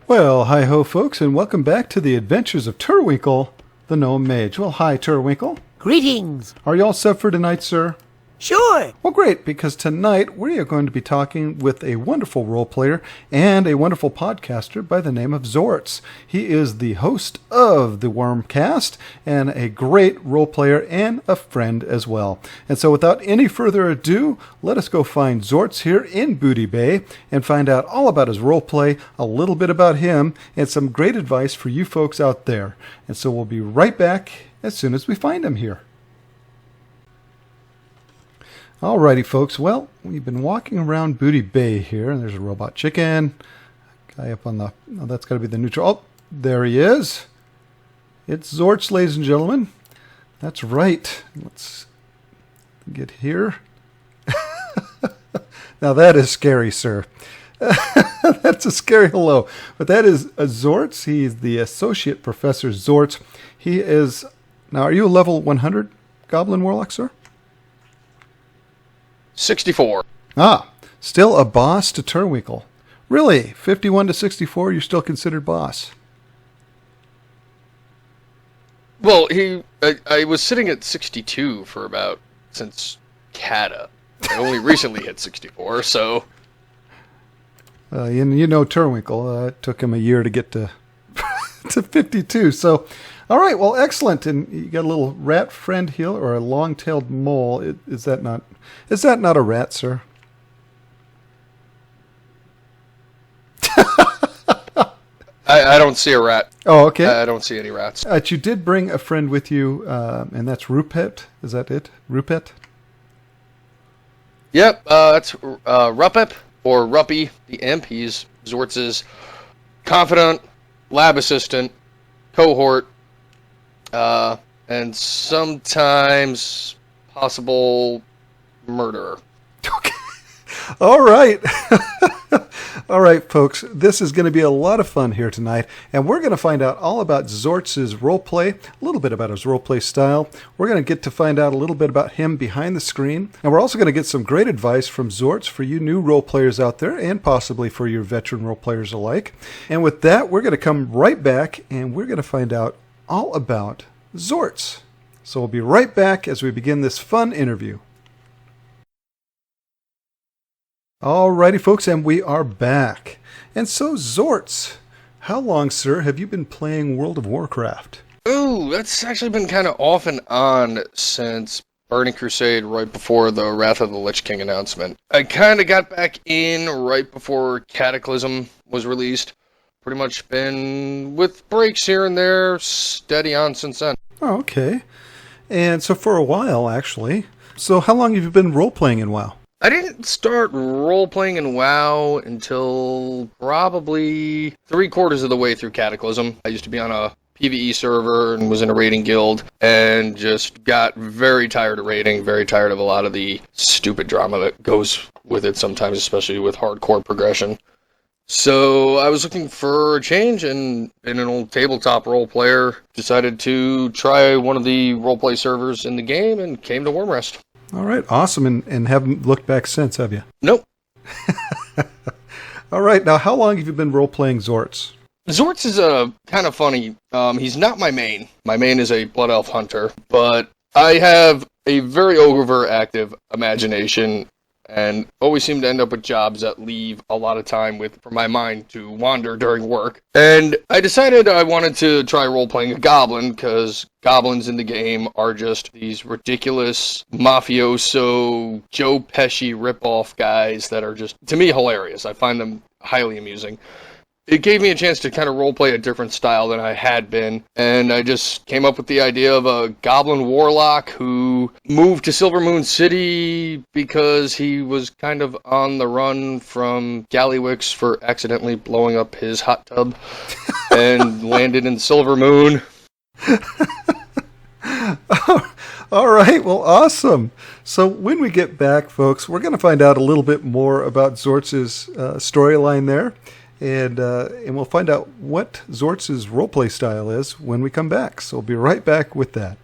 Well, hi-ho, folks, and welcome back to the adventures of Turwinkle, the Gnome Mage. Well, hi, Turwinkle. Greetings. Are you all set for tonight, sir? Sure. Well, great, because tonight we are going to be talking with a wonderful role player and a wonderful podcaster by the name of Xortz. He is the host of the Wrymcast and a great role player and a friend as well. And so without any further ado, let us go find Xortz here in Booty Bay and find out all about his role play, a little bit about him, and some great advice for you folks out there. And so we'll be right back as soon as we find him here. Alrighty, folks. Well, we've been walking around Booty Bay here, and there's a robot chicken. Guy up on the... Oh, that's got to be the neutral... Oh, there he is. It's Xortz, ladies and gentlemen. That's right. Let's get here. Now, that is scary, sir. That's a scary hello. But that is Xortz. He's the Associate Professor Xortz. He is... Now, are you a level 100 Goblin Warlock, sir? 64. Ah, still a boss to Turwinkle. Really? 51 to 64, you're still considered boss? Well, I was sitting at 62 for about since Kata. I only recently hit 64, so... You know Turwinkle. It took him a year to get to to 52. So, all right, well, excellent. And you got a little rat friend here, or a long-tailed mole. Is that not a rat, sir? I don't see a rat. Oh, okay. I don't see any rats. But you did bring a friend with you, and that's Rupet. Is that it? Rupet? Yep, that's Rupep, or Ruppy, the imp. He's Xortz's confidant, lab assistant, cohort, and sometimes possible murderer. Okay. All right. All right, folks. This is going to be a lot of fun here tonight, and we're going to find out all about Xortz's roleplay, a little bit about his roleplay style. We're going to get to find out a little bit about him behind the screen, and we're also going to get some great advice from Xortz for you new role players out there, and possibly for your veteran role players alike. And with that, we're going to come right back, and we're going to find out all about Xortz. So we'll be right back as we begin this fun interview. Alrighty, folks, and we are back. And so, Xortz, how long, sir, have you been playing World of Warcraft? Ooh, that's actually been kind of off and on since Burning Crusade, right before the Wrath of the Lich King announcement. I kind of got back in right before Cataclysm was released. Pretty much been with breaks here and there, steady on since then. Oh, okay. And so for a while, actually. So how long have you been role-playing in WoW? I didn't start role-playing in WoW until probably 3/4 of the way through Cataclysm. I used to be on a PvE server and was in a raiding guild and just got very tired of raiding, very tired of a lot of the stupid drama that goes with it sometimes, especially with hardcore progression. So I was looking for a change, and being an old tabletop role player, decided to try one of the roleplay servers in the game and came to Wyrmrest. All right, awesome, and haven't looked back since, have you? Nope. All right, now how long have you been role-playing Xortz? Xortz is kind of funny. He's not my main. My main is a Blood Elf Hunter, but I have a very overactive imagination and always seem to end up with jobs that leave a lot of time for my mind to wander during work. And I decided I wanted to try role-playing a goblin, because goblins in the game are just these ridiculous mafioso Joe Pesci ripoff guys that are just, to me, hilarious. I find them highly amusing. It gave me a chance to kind of roleplay a different style than I had been, and I just came up with the idea of a goblin warlock who moved to Silvermoon City because he was kind of on the run from Gallywix for accidentally blowing up his hot tub and landed in Silvermoon. All right, well, awesome. So when we get back, folks, we're going to find out a little bit more about Xortz's storyline there. And we'll find out what Xortz's roleplay style is when we come back. So we'll be right back with that.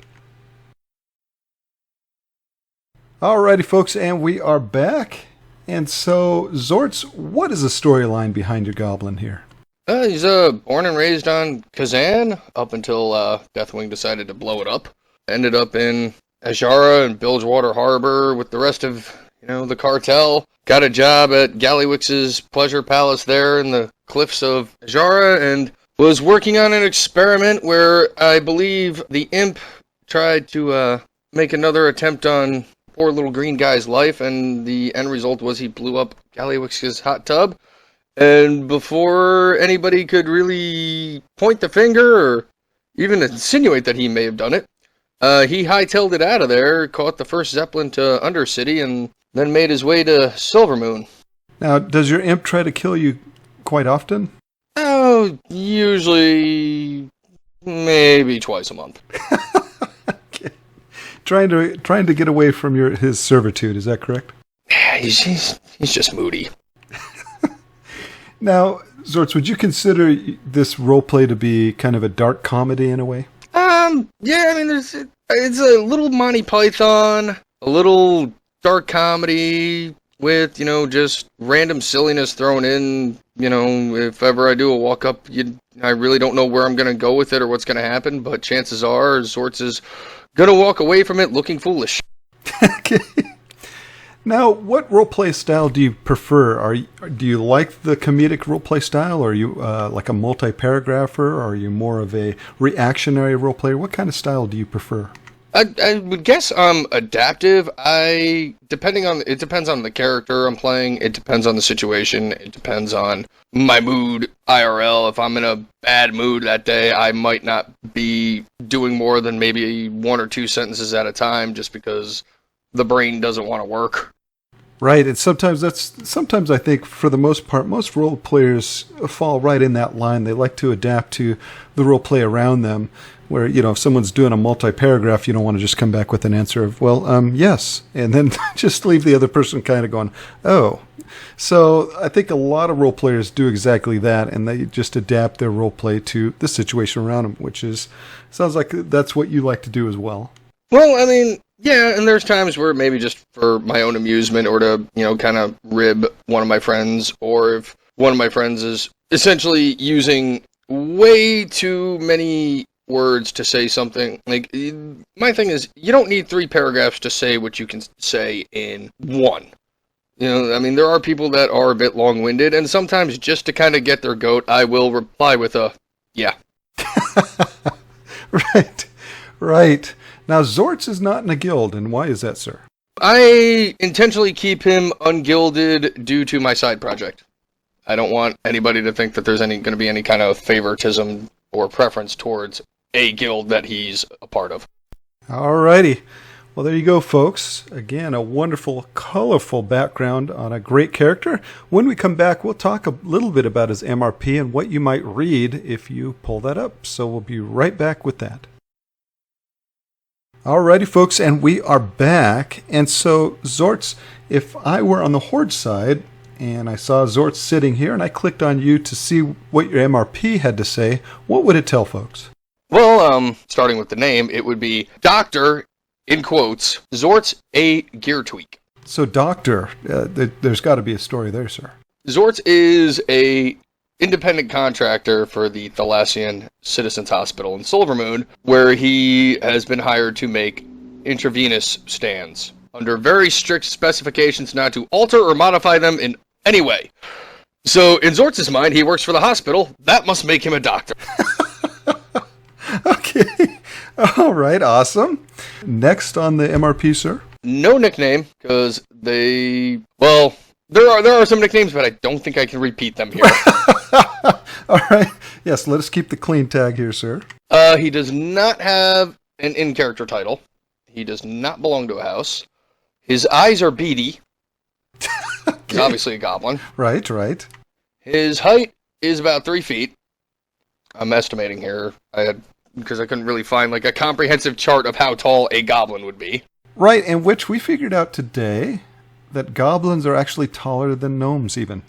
Alrighty, folks, and we are back. And so, Xortz, what is the storyline behind your goblin here? He's born and raised on Kazan up until Deathwing decided to blow it up. Ended up in Ajara and Bilgewater Harbor with the rest of, the cartel. Got a job at Gallywix's pleasure palace there in the cliffs of Ajara and was working on an experiment where I believe the imp tried to make another attempt on poor little green guy's life, and the end result was he blew up Gallywix's hot tub. And before anybody could really point the finger or even insinuate that he may have done it, he hightailed it out of there, caught the first Zeppelin to Undercity, and then made his way to Silvermoon. Now, does your imp try to kill you quite often? Oh, usually maybe twice a month. Okay. Trying to get away from his servitude, is that correct? He's just moody. Now, Xortz, would you consider this roleplay to be kind of a dark comedy in a way? Yeah, I mean, it's a little Monty Python, a little dark comedy with, just random silliness thrown in. If ever I do a walk-up, I really don't know where I'm going to go with it or what's going to happen, but chances are Xortz is going to walk away from it looking foolish. Okay. Now, what roleplay style do you prefer? Do you like the comedic roleplay style? Or are you like a multi-paragrapher? Or are you more of a reactionary roleplayer? What kind of style do you prefer? I would guess I'm adaptive. It depends on the character I'm playing. It depends on the situation. It depends on my mood IRL. If I'm in a bad mood that day, I might not be doing more than maybe 1 or 2 sentences at a time just because the brain doesn't want to work. Right, and sometimes I think for the most part, most role players fall right in that line. They like to adapt to the role play around them, where, if someone's doing a multi-paragraph, you don't want to just come back with an answer of, well, yes, and then just leave the other person kind of going, oh. So I think a lot of role players do exactly that, and they just adapt their role play to the situation around them, which sounds like that's what you like to do as well. Well, I mean, yeah, and there's times where maybe just for my own amusement or to, kind of rib one of my friends, or if one of my friends is essentially using way too many words to say something. Like, my thing is, you don't need 3 paragraphs to say what you can say in 1. I mean, there are people that are a bit long-winded, and sometimes just to kind of get their goat, I will reply with a, yeah. Right. Now, Xortz is not in a guild, and why is that, sir? I intentionally keep him ungilded due to my side project. I don't want anybody to think that there's going to be any kind of favoritism or preference towards a guild that he's a part of. Alrighty. Well, there you go, folks. Again, a wonderful, colorful background on a great character. When we come back, we'll talk a little bit about his MRP and what you might read if you pull that up. So we'll be right back with that. Alrighty, folks, and we are back. And so, Xortz, if I were on the Horde side and I saw Xortz sitting here and I clicked on you to see what your MRP had to say, what would it tell folks? Well, starting with the name, it would be Dr., in quotes, Xortz a Gear Tweak. So, Doctor, there's got to be a story there, sir. Xortz is a independent contractor for the Thalassian Citizens Hospital in Silvermoon, where he has been hired to make intravenous stands under very strict specifications not to alter or modify them in any way. So, in Xortz's mind, he works for the hospital. That must make him a doctor. Okay. All right. Awesome. Next on the MRP, sir? No nickname, because there are some nicknames, but I don't think I can repeat them here. All right. Yes, let us keep the clean tag here, sir. He does not have an in-character title. He does not belong to a house. His eyes are beady. Okay. He's obviously a goblin. Right. His height is about 3 feet. I'm estimating here. Because I couldn't really find a comprehensive chart of how tall a goblin would be. Right, and which we figured out today that goblins are actually taller than gnomes even.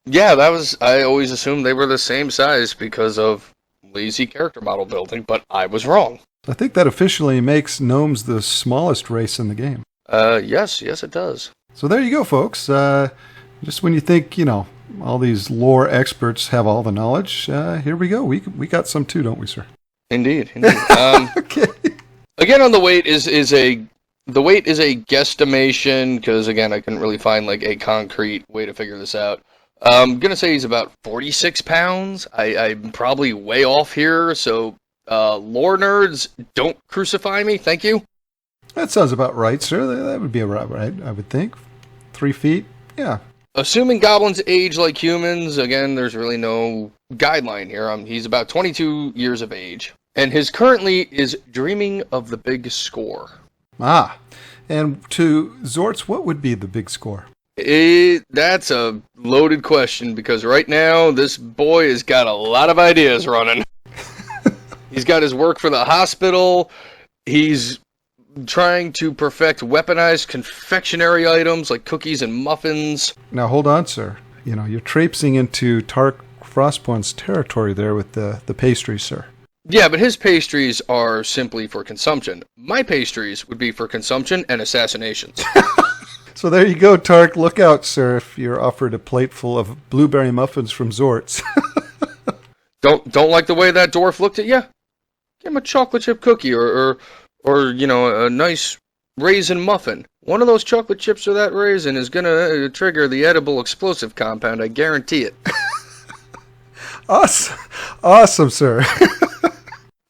Yeah, I always assumed they were the same size because of lazy character model building, but I was wrong. I think that officially makes gnomes the smallest race in the game. Yes, it does. So there you go, folks. Just when you think, all these lore experts have all the knowledge. Here we go. We got some too, don't we, sir? Indeed. Okay. Again, on the weight is a guesstimation because again I couldn't really find like a concrete way to figure this out. I'm gonna say he's about 46 pounds. I'm probably way off here, so lore nerds, don't crucify me. Thank you. That sounds about right, sir. That would be about right, I would think. 3 feet, yeah. Assuming goblins age like humans, again, there's really no guideline here. He's about 22 years of age, and his currently is dreaming of the big score. Ah, and to Xortz, what would be the big score? That's a loaded question because right now this boy has got a lot of ideas running. He's got his work for the hospital. He's trying to perfect weaponized confectionery items like cookies and muffins. Now hold on, sir. You know, you're traipsing into Tark Frostborn's territory there with the pastries, sir. Yeah, but his pastries are simply for consumption. My pastries would be for consumption and assassinations. So there you go, Tark. Look out, sir, if you're offered a plate full of blueberry muffins from Xortz. Don't like the way that dwarf looked at you? Give him a chocolate chip cookie or you know, a nice raisin muffin. One of those chocolate chips or that raisin is gonna trigger the edible explosive compound. I guarantee it. Awesome, sir.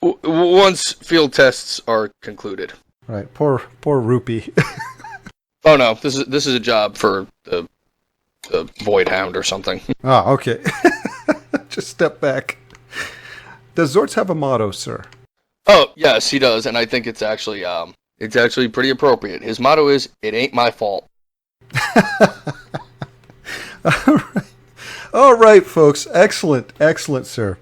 Once field tests are concluded. Right, poor Rupee. Oh no, this is a job for the Void Hound or something. Ah, okay. Just step back. Does Xortz have a motto, sir? Oh yes, he does, and I think it's actually pretty appropriate. His motto is, "It ain't my fault." All right, folks. Excellent, sir.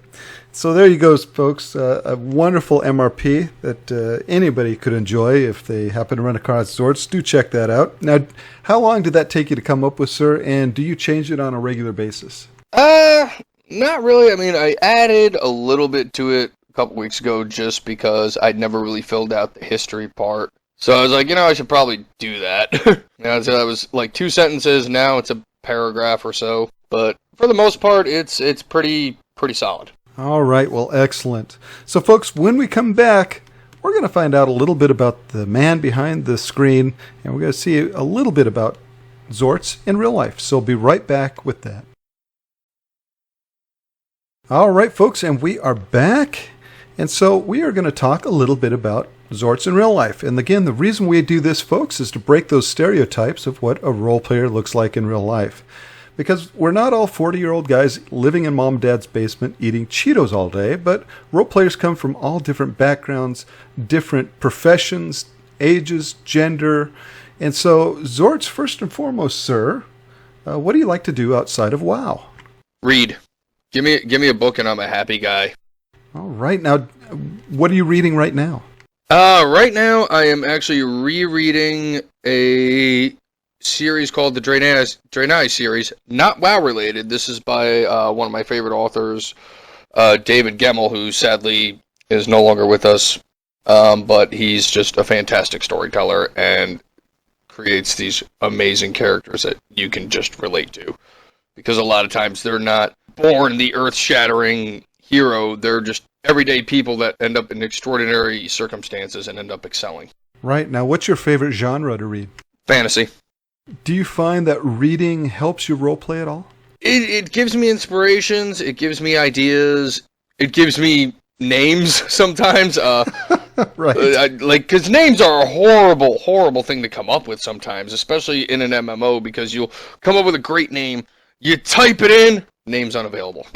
So there you go, folks. A wonderful MRP that anybody could enjoy if they happen to run across Xortz. Do check that out. Now, how long did that take you to come up with, sir? And do you change it on a regular basis? Not really. I mean, I added a little bit to it a couple weeks ago just because I'd never really filled out the history part. So I was like, I should probably do that. So that was like 2 sentences. Now it's a paragraph or so. But for the most part, it's pretty solid. All right, well, excellent. So, folks, when we come back, we're going to find out a little bit about the man behind the screen, and we're going to see a little bit about Xortz in real life. So, we'll be right back with that. All right, folks, and we are back. And so we are going to talk a little bit about Xortz in real life. And again, the reason we do this, folks, is to break those stereotypes of what a role player looks like in real life. Because we're not all 40-year-old guys living in mom and dad's basement eating Cheetos all day, but role players come from all different backgrounds, different professions, ages, gender. And so, Xortz, first and foremost, sir, what do you like to do outside of WoW? Read. Give me a book and I'm a happy guy. All right. Now, what are you reading right now? Right now, I am actually rereading a series called the Draenei series, not WoW related. This is by one of my favorite authors, David Gemmell, who sadly is no longer with us, but he's just a fantastic storyteller and creates these amazing characters that you can just relate to. Because a lot of times they're not born the earth-shattering hero, they're just everyday people that end up in extraordinary circumstances and end up excelling. Right. Now, what's your favorite genre to read? Fantasy. Do you find that reading helps you roleplay at all? It gives me inspirations, it gives me ideas, it gives me names sometimes. Right. Because names are a horrible thing to come up with sometimes, especially in an MMO, because you'll come up with a great name, you type it in, name's unavailable.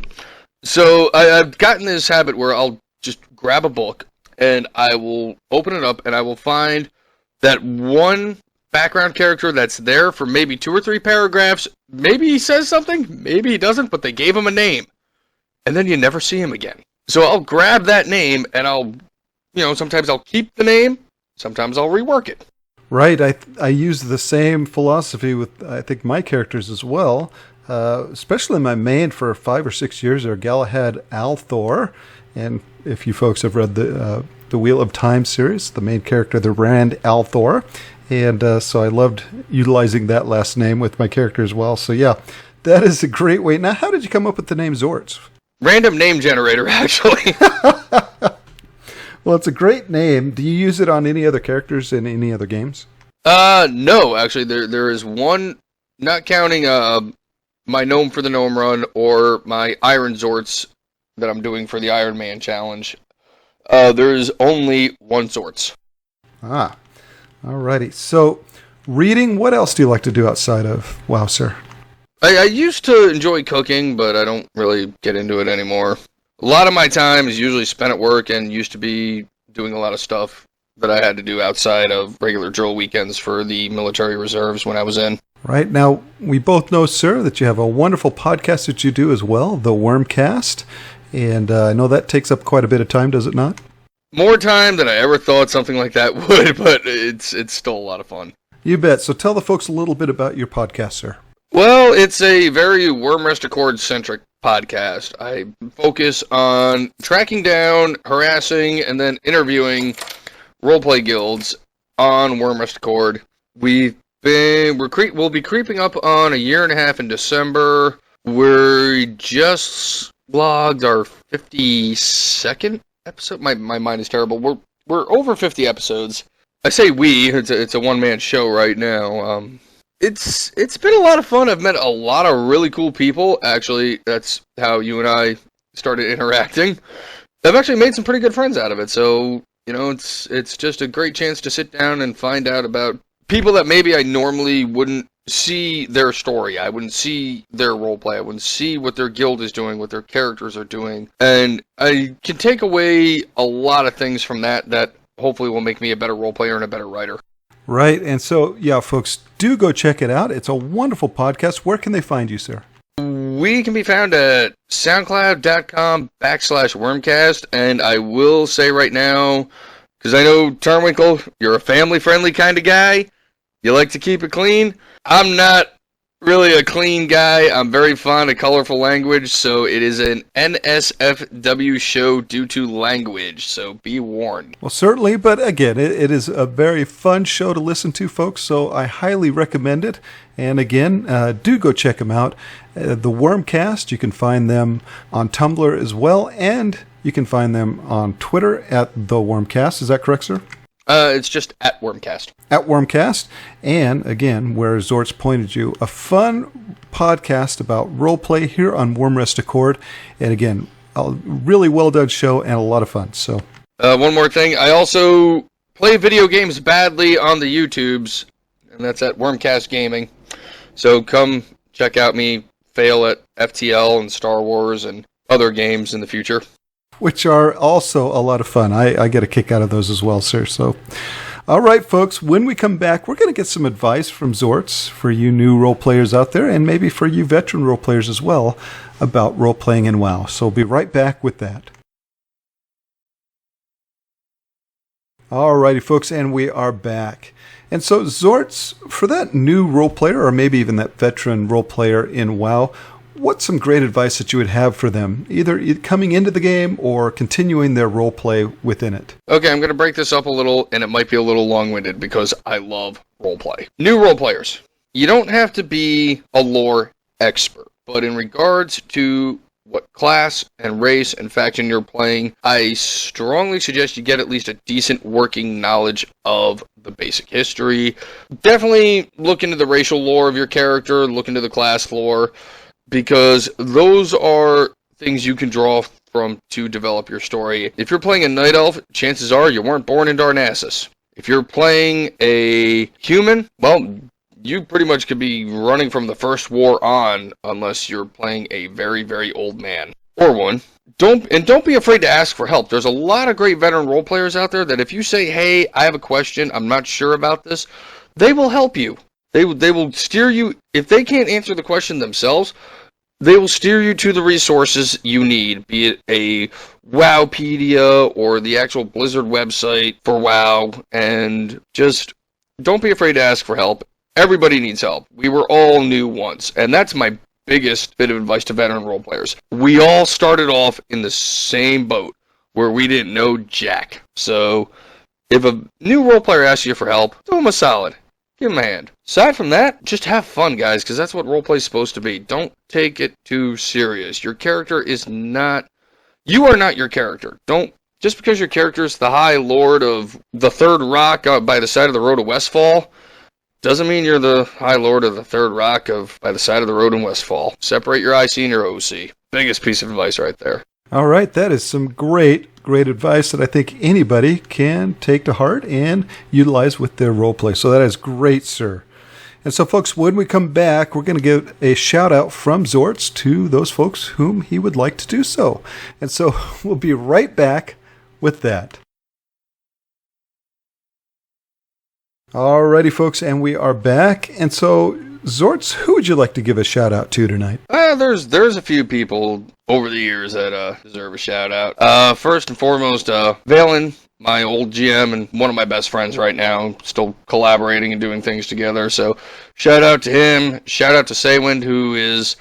So I've gotten this habit where I'll just grab a book and I will open it up and I will find that one background character that's there for maybe 2 or 3 paragraphs. Maybe he says something, maybe he doesn't, but they gave him a name. And then you never see him again. So I'll grab that name and I'll, sometimes I'll keep the name, sometimes I'll rework it. Right, I use the same philosophy with, I think, my characters as well. Especially my main for 5 or 6 years there, Galahad Althor. And if you folks have read the Wheel of Time series, the main character, the Rand Althor. And so I loved utilizing that last name with my character as well. So yeah, That is a great way. Now, how did you come up with the name Xortz? Random name generator, actually. Well, it's a great name. Do you use it on any other characters in any other games? No, actually, there is one, not counting my Gnome for the Gnome Run or my Iron Xortz that I'm doing for the Iron Man challenge. There's only one Xortz. Ah, alrighty. So, reading, what else do you like to do outside of WoW, sir? I used to enjoy cooking, but I don't really get into it anymore. A lot of my time is usually spent at work and used to be doing a lot of stuff that I had to do outside of regular drill weekends for the military reserves when I was in. Right. Now, we both know, sir, that you have a wonderful podcast that you do as well, the Wrymcast. And I know that takes up quite a bit of time, does it not? More time than I ever thought something like that would, but it's still a lot of fun. You bet. So tell the folks a little bit about your podcast, sir. Well, it's a very Wyrmrest Accord-centric podcast. I focus on tracking down, harassing, and then interviewing roleplay guilds on Wyrmrest Accord. We'll be creeping up on a year and a half in December. We just logged our 52nd episode. My mind is terrible. We're over 50 episodes. I say we. It's a one-man show right now. It's been a lot of fun. I've met a lot of really cool people. Actually, that's how you and I started interacting. I've actually made some pretty good friends out of it. So, it's just a great chance to sit down and find out about people that maybe I normally wouldn't see their story. I wouldn't see their roleplay. I wouldn't see what their guild is doing, what their characters are doing. And I can take away a lot of things from that hopefully will make me a better roleplayer and a better writer. Right. And so, yeah, folks, do go check it out. It's a wonderful podcast. Where can they find you, sir? We can be found at soundcloud.com/Wrymcast. And I will say right now, because I know, Turwinkle, you're a family-friendly kind of guy. You like to keep it clean. I'm not really a clean guy. I'm very fond of colorful language, so it is an NSFW show due to language, so be warned. Well, certainly, but again, it is a very fun show to listen to, folks, so I highly recommend it. And again, do go check them out. The Wrymcast, you can find them on Tumblr as well, and you can find them on Twitter at The Wrymcast. Is that correct, sir? It's just at Wrymcast. At Wrymcast. And again, where Xortz pointed you, a fun podcast about roleplay here on Wyrmrest Accord. And again, a really well done show and a lot of fun. So, one more thing. I also play video games badly on the YouTubes, and that's at Wrymcast Gaming. So come check out me fail at FTL and Star Wars and other games in the future. Which are also a lot of fun. I get a kick out of those as well, sir. So, all right, folks, when we come back, we're going to get some advice from Xortz for you new role players out there, and maybe for you veteran role players as well, about role playing in WoW. So we'll be right back with that. All righty, folks, and we are back. And so, Xortz, for that new role player, or maybe even that veteran role player in WoW, what's some great advice that you would have for them, either coming into the game or continuing their role play within it? Okay, I'm going to break this up a little, and it might be a little long-winded because I love role play. New role players, you don't have to be a lore expert, but in regards to what class and race and faction you're playing, I strongly suggest you get at least a decent working knowledge of the basic history. Definitely look into the racial lore of your character, look into the class lore, because those are things you can draw from to develop your story. If you're playing a Night Elf, chances are you weren't born in Darnassus. If you're playing a human, well, you pretty much could be running from the First War on, unless you're playing a very, very old man. Or one. Don't be afraid to ask for help. There's a lot of great veteran role players out there that if you say, hey, I have a question, I'm not sure about this, they will help you. They will steer you. If they can't answer the question themselves, they will steer you to the resources you need, be it a Wowpedia or the actual Blizzard website for WoW, and just don't be afraid to ask for help. Everybody needs help. We were all new once, and that's my biggest bit of advice to veteran role players. We all started off in the same boat, where we didn't know jack. So, if a new role player asks you for help, do them a solid. give him a hand. Aside from that, just have fun, guys, because that's what roleplay is supposed to be. Don't take it too serious. Your character is not... You are not your character. Don't... Just because your character is the High Lord of the Third Rock by the side of the road of Westfall, doesn't mean you're the High Lord of the Third Rock by the side of the road in Westfall. Separate your IC and your OC. Biggest piece of advice right there. All right, that is some great advice that I think anybody can take to heart and utilize with their roleplay. So that is great, sir. And so, folks, when we come back, we're going to give a shout-out from Xortz to those folks whom he would like to do so. And so we'll be right back with that. Alrighty, folks, and we are back. And so, Xortz, who would you like to give a shout-out to tonight? There's a few people over the years that deserve a shout-out. First and foremost, Valen, my old GM and one of my best friends right now, still collaborating and doing things together. So, shout-out to him. Shout-out to Saywind, who is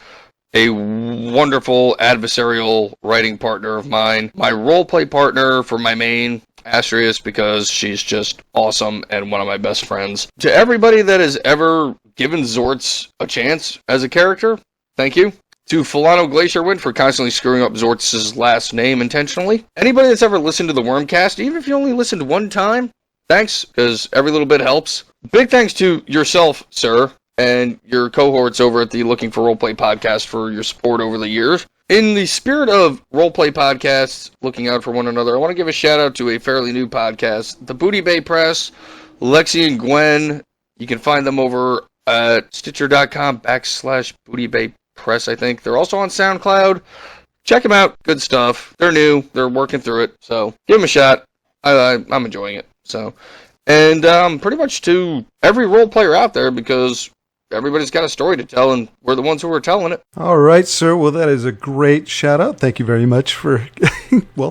a wonderful adversarial writing partner of mine. My roleplay partner for my main, Astrius, because she's just awesome and one of my best friends. To everybody that has ever given Xortz a chance as a character, thank you. To Fulano Glacierwind for constantly screwing up Xortz's last name intentionally. Anybody that's ever listened to the Wrymcast, even if you only listened one time, thanks, because every little bit helps. Big thanks to yourself, sir, and your cohorts over at the Looking for Roleplay podcast for your support over the years. In the spirit of roleplay podcasts, looking out for one another, I want to give a shout out to a fairly new podcast, the Booty Bay Press, Lexi and Gwen. You can find them over at stitcher.com/Booty Bay Press, I think. They're also on SoundCloud. Check them out. Good stuff. They're new. They're working through it. So give them a shot. I'm enjoying it. So, and pretty much to every role player out there, because everybody's got a story to tell, and we're the ones who are telling it. All right, sir. Well, that is a great shout-out. Thank you very much for,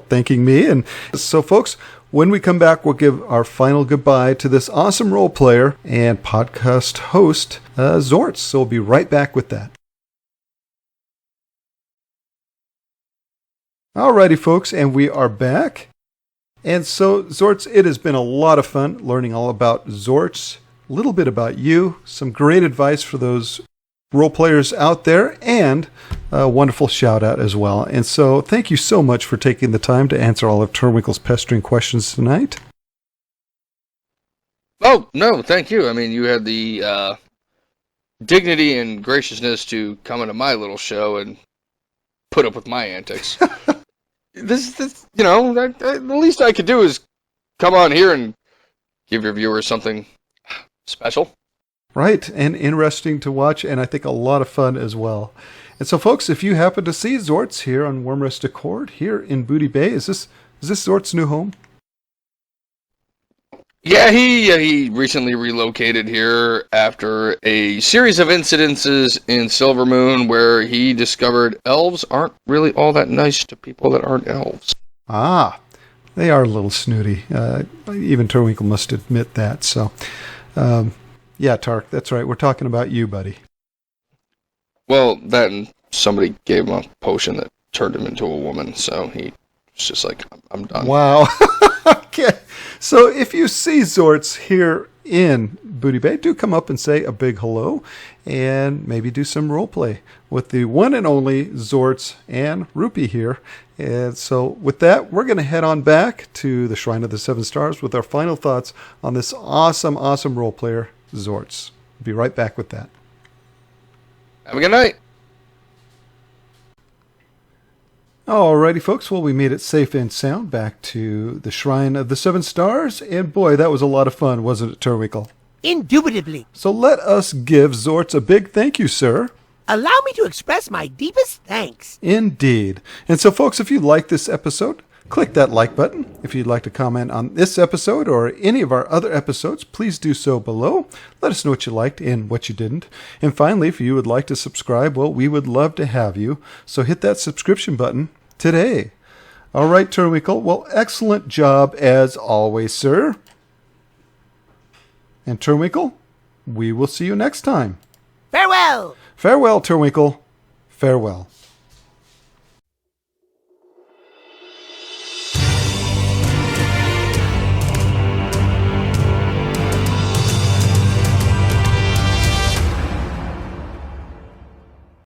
thanking me. And so, folks, when we come back, we'll give our final goodbye to this awesome role player and podcast host, Xortz. So we'll be right back with that. All righty, folks, and we are back. And so, Xortz, it has been a lot of fun learning all about Xortz, a little bit about you, some great advice for those role players out there, and a wonderful shout out as well. And so thank you so much for taking the time to answer all of Turwinkle's pestering questions tonight. Oh, no, thank you. I mean, you had the dignity and graciousness to come into my little show and put up with my antics. this, the least I could do is come on here and give your viewers something special. Right, and interesting to watch, and I think a lot of fun as well. And so, folks, if you happen to see Xortz here on Wyrmrest Accord, here in Booty Bay, is this Xortz's new home? Yeah, he recently relocated here after a series of incidences in Silvermoon where he discovered elves aren't really all that nice to people that aren't elves. Ah, they are a little snooty. Even Turwinkle must admit that, so... yeah, Tark, that's right. We're talking about you, buddy. Well, then somebody gave him a potion that turned him into a woman, so he was just like, I'm done. Wow. Okay. So if you see Xortz here in Booty Bay, do come up and say a big hello and maybe do some roleplay with the one and only Xortz and Rupee here. And so with that, we're going to head on back to the Shrine of the Seven Stars with our final thoughts on this awesome role player, Xortz. Be right back with that. Have a good night. Alrighty, folks. Well, we made it safe and sound back to the Shrine of the Seven Stars. And boy, that was a lot of fun, wasn't it, Turwinkle? Indubitably. So let us give Xortz a big thank you, sir. Allow me to express my deepest thanks. Indeed. And so, folks, if you like this episode, click that like button. If you'd like to comment on this episode or any of our other episodes, please do so below. Let us know what you liked and what you didn't. And finally, if you would like to subscribe, well, we would love to have you. So hit that subscription button today. All right, Turwinkle. Well, excellent job as always, sir. And Turwinkle, we will see you next time. Farewell. Farewell, Turwinkle. Farewell.